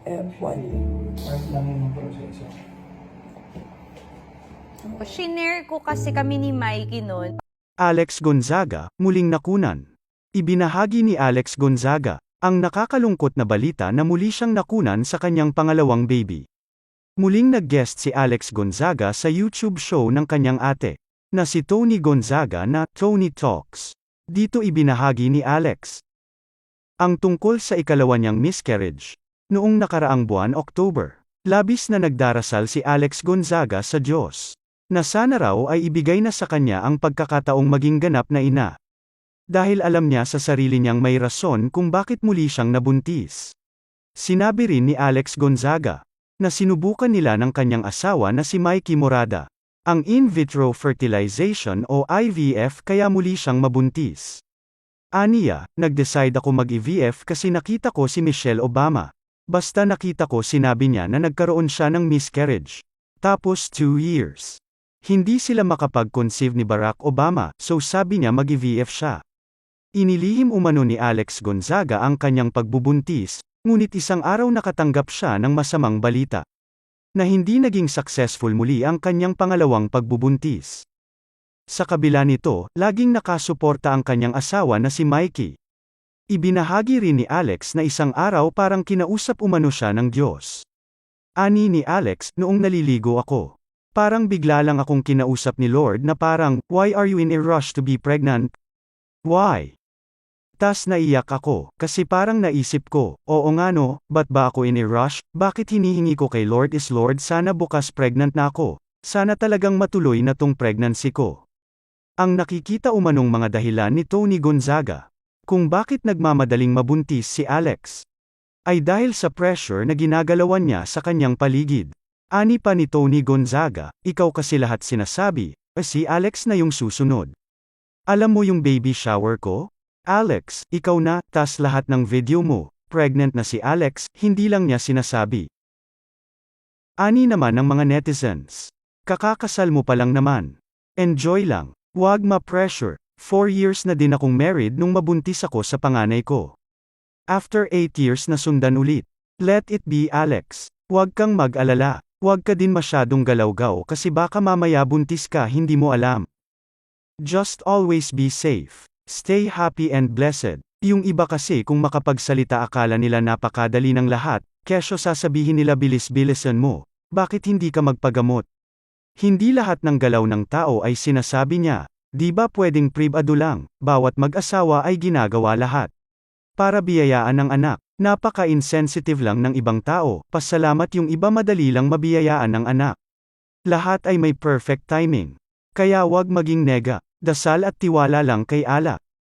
F1. Start lang yun ang proseso. Shinare ko kasi kami ni Mikey noon. Alex Gonzaga, muling nakunan. Ibinahagi ni Alex Gonzaga, ang nakakalungkot na balita na muli siyang nakunan sa kanyang pangalawang baby. Muling nag-guest si Alex Gonzaga sa YouTube show ng kanyang ate, na si Tony Gonzaga na Tony Talks. Dito ibinahagi ni Alex ang tungkol sa ikalawa niyang miscarriage. Noong nakaraang buwan October, labis na nagdarasal si Alex Gonzaga sa Diyos, na sana raw ay ibigay na sa kanya ang pagkakataong maging ganap na ina. Dahil alam niya sa sarili niyang may rason kung bakit muli siyang nabuntis. Sinabi rin ni Alex Gonzaga, na sinubukan nila ng kanyang asawa na si Mikey Morada, ang in vitro fertilization o IVF kaya muli siyang mabuntis. Aniya, nag-decide ako mag-IVF kasi nakita ko si Michelle Obama. Basta nakita ko sinabi niya na nagkaroon siya ng miscarriage. Tapos 2 years. Hindi sila makapag-conceive ni Barack Obama, so sabi niya mag-IVF siya. Inilihim umano ni Alex Gonzaga ang kanyang pagbubuntis, ngunit isang araw nakatanggap siya ng masamang balita. Na hindi naging successful muli ang kanyang pangalawang pagbubuntis. Sa kabila nito, laging nakasuporta ang kanyang asawa na si Mikey. Ibinahagi rin ni Alex na isang araw parang kinausap umano siya ng Diyos. Ani ni Alex, noong naliligo ako. Parang bigla lang akong kinausap ni Lord na parang, why are you in a rush to be pregnant? Why? Tas naiyak ako, kasi parang naisip ko, oo nga no, ba't ba ako in a rush? Bakit hinihingi ko kay Lord is Lord sana bukas pregnant na ako? Sana talagang matuloy na tong pregnancy ko. Ang nakikita umanong mga dahilan ni Tony Gonzaga, kung bakit nagmamadaling mabuntis si Alex, ay dahil sa pressure na ginagalawan niya sa kanyang paligid. Ani pa ni Tony Gonzaga, ikaw kasi lahat sinasabi, si Alex na yung susunod. Alam mo yung baby shower ko? Alex, ikaw na, tas lahat ng video mo, pregnant na si Alex, hindi lang niya sinasabi. Ani naman ng mga netizens, kakakasal mo pa lang naman. Enjoy lang, wag ma-pressure, 4 years na din akong married nung mabuntis ako sa panganay ko. After 8 years na sundan ulit. Let it be Alex, wag kang mag-alala, wag ka din masyadong galaw-gaw kasi baka mamaya buntis ka hindi mo alam. Just always be safe. Stay happy and blessed. Yung iba kasi kung makapagsalita akala nila napakadali ng lahat, kesyo sasabihin nila bilis-bilisan mo, bakit hindi ka magpagamot? Hindi lahat ng galaw ng tao ay sinasabi niya, di ba pwedeng privado lang, bawat mag-asawa ay ginagawa lahat. Para biyayaan ng anak, napaka-insensitive lang ng ibang tao, pasalamat yung iba madali lang mabiyayaan ng anak. Lahat ay may perfect timing. Kaya wag maging nega. Dasal at tiwala lang kay Allah.